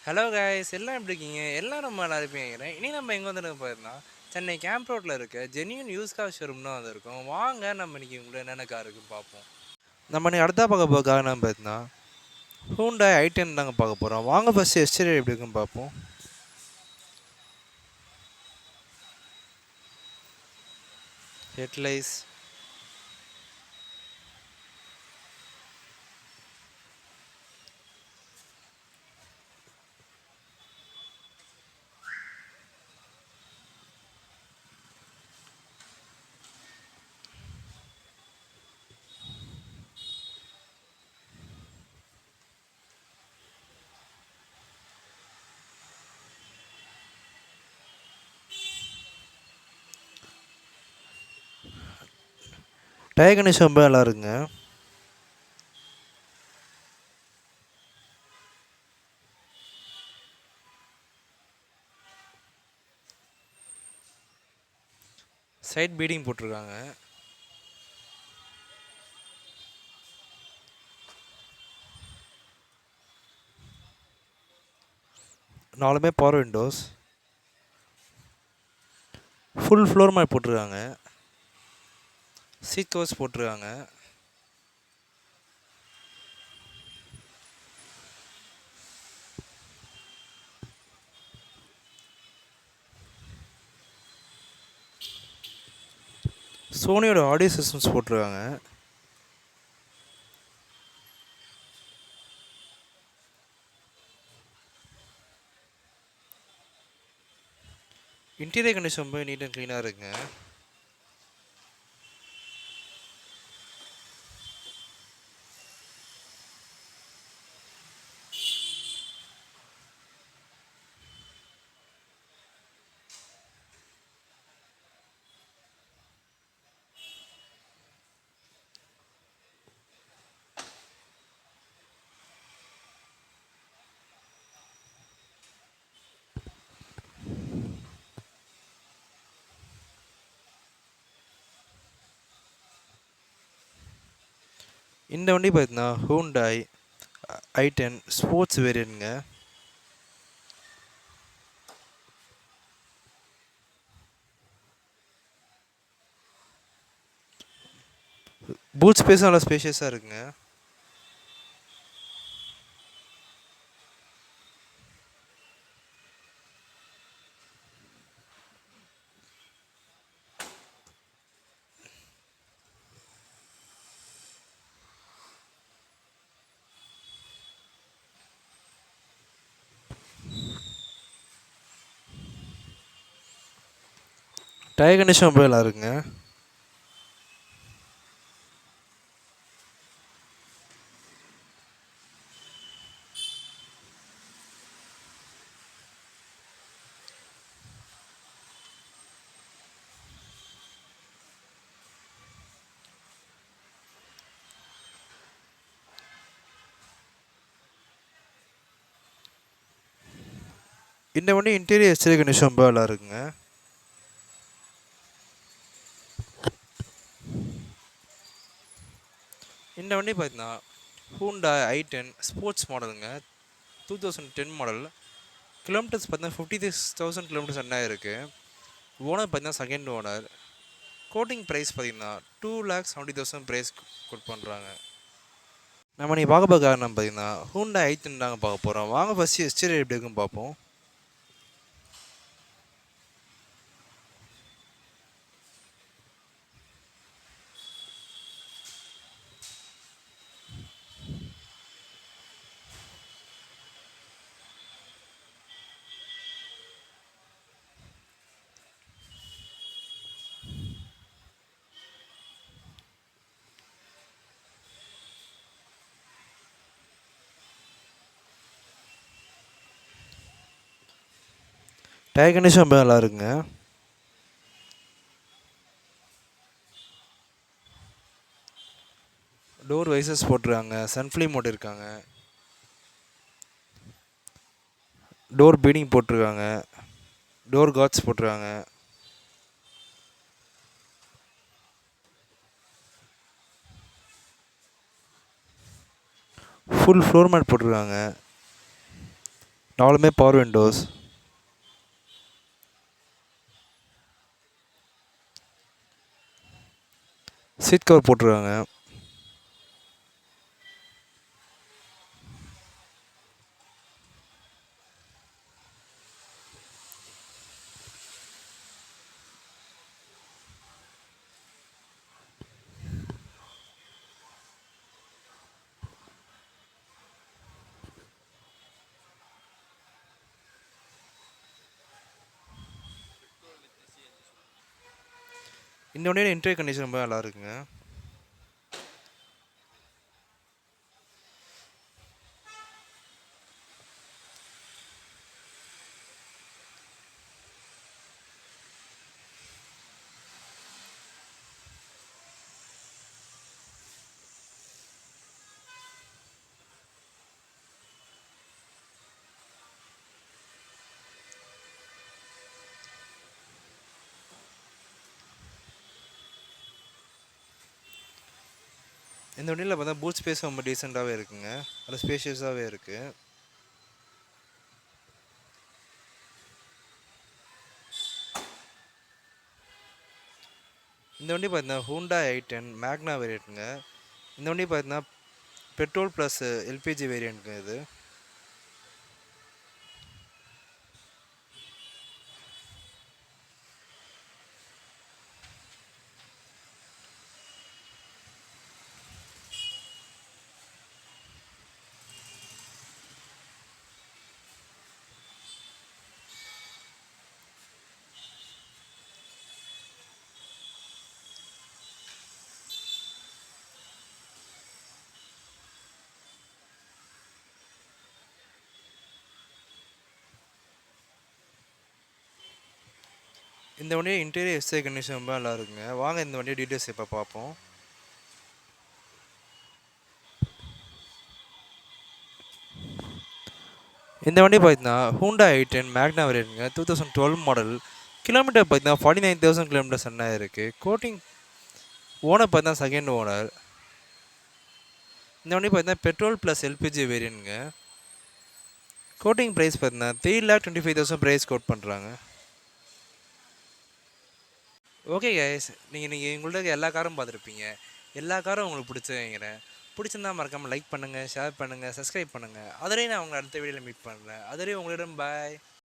Hello guys எல்லாம் எப்படி இருக்கீங்க? எல்லாம் நம்ம நல்லா இருப்பீங்க. இனி நம்ம எங்கே வந்து போயிருந்தோம், சென்னை கேம்ப் ரோட்டில் இருக்க ஜென்யூன் யூஸ் கார் ஷோரூம் தான் வந்திருக்கோம். வாங்க நம்ம இன்னைக்கு உங்களை என்னென்ன கார் இருக்குன்னு பார்ப்போம். நம்ம இன்னைக்கு அடுத்த பார்க்க போகிற கார் நம்ம பார்த்தீங்கன்னா ஹூண்டாய் i10 தாங்க பார்க்க போகிறோம். வாங்க ஃபஸ்ட்டு எக்ஸ்டீரியர் எப்படி இருக்குன்னு பார்ப்போம். ஹெட்லைட்ஸ், டயர் கண்டிஷன் ரொம்ப நல்லா இருக்குங்க. சைட் பீடிங் போட்டிருக்காங்க. நாலுமே power windows, full floor mat போட்டிருக்காங்க. சீட் கவர்ஸ் போட்டிருக்காங்க. சோனியோட ஆடியோ சிஸ்டம்ஸ் போட்டிருக்காங்க. இன்டீரியர் கண்டிஷன் ரொம்ப நீட் அண்ட் க்ளீனாக இருக்குங்க. இந்த வண்டி பார்த்தீங்கன்னா ஹூண்டாய் i10 ஸ்போர்ட்ஸ் வேரியன்ட்ங்க. பூட் ஸ்பேஸும் நல்லா ஸ்பேஷியஸாக இருக்குங்க. டயர் கண்டிஷன் ரொம்ப நல்லா இருக்குங்க. இந்த வண்டி இன்டீரியர் எக்ஸ்டீரியர் கண்டிஷன் ரொம்ப நல்லா இருக்குங்க. இந்த வண்டி பார்த்தீங்கன்னா ஹூண்டாய் i10 ஸ்போர்ட்ஸ் மாடலுங்க. 2010 மாடல். கிலோமீட்டர்ஸ் பார்த்தீங்கன்னா 56,000 கிலோமீட்டர்ஸ் என்ன இருக்குது. ஓனர் பார்த்தீங்கன்னா செகண்ட் ஓனர். கோட்டிங் ப்ரைஸ் பார்த்தீங்கன்னா 2,70,000 ப்ரைஸ் கோட் பண்ணுறாங்க. நம்ம நீ பார்க்க போகிற காரணம் பார்த்தீங்கன்னா ஹூண்டாய் i10 தாங்க பார்க்க போகிறோம். வாங்க ஃபஸ்ட்டு எக்ஸ்டீரியர் எப்படி இருக்குன்னு பார்ப்போம். டயர் கண்டிஷன் ரொம்ப நல்லா இருக்குங்க. டோர் வைசஸ் போட்டிருக்காங்க. சன்ஃப்ளி மோட் இருக்காங்க. டோர் பீடிங் போட்டிருக்காங்க. டோர் கார்ட்ஸ் போட்டிருக்காங்க. ஃபுல் ஃப்ளோர் மேட் போட்டிருக்காங்க. நாலுமே பவர் விண்டோஸ். சீட் கவர் போட்டிருக்காங்க. இந்த வண்டியோட இன்டீரியர் கண்டிஷன் ரொம்ப நல்லா இருக்குங்க. இந்த வண்டியில் பார்த்தா பூட் ஸ்பேஸ் ரொம்ப டீசெண்டாகவே இருக்குங்க. அது ஸ்பேஷியஸாகவே இருக்குது. இந்த வண்டி பார்த்தீங்கன்னா ஹூண்டா i10 மேக்னா வேரியண்ட்டுங்க. இந்த வண்டி பார்த்தீங்கன்னா பெட்ரோல் ப்ளஸ் எல்பிஜி வேரியண்ட்டுங்க இது. இந்த வண்டியை இன்டீரியர் எஸ்ஐ கண்டிஷன் ரொம்ப நல்லா இருக்குங்க. வாங்க இந்த வண்டியை டீட்டெயில்ஸ் இப்போ பார்ப்போம். இந்த வண்டி பார்த்தீங்கன்னா ஹூண்டா i10 மேக்னா வேரியண்ட்டுங்க. 2012 மாடல். கிலோமீட்டர் பார்த்தீங்கன்னா 49,000 கிலோமீட்டர்ஸ் என்ன இருக்குது. கோட்டிங் ஓனர் பார்த்தீங்கன்னா செகண்ட் ஓனர். இந்த வண்டி பார்த்தீங்கன்னா பெட்ரோல் ப்ளஸ் எல்பிஜி வேரியண்ட்டுங்க. கோட்டிங் ப்ரைஸ் பார்த்தீங்கன்னா 3,25,000 ப்ரைஸ் கோட் பண்ணுறாங்க. ஓகே கைஸ், நீங்கள் உங்கள்ட்ட எல்லா காரும் பார்த்துருப்பீங்க. எல்லா காரும் உங்களுக்கு பிடிச்சதுங்கிறேன். பிடிச்சிருந்தா மறக்காமல் லைக் பண்ணுங்கள், ஷேர் பண்ணுங்கள், சப்ஸ்கிரைப் பண்ணுங்கள். அதுலேயும் நான் உங்களை அடுத்த வீடியோவில் மீட் பண்ணுறேன். அதுலேயும் உங்களிடம் பாய்.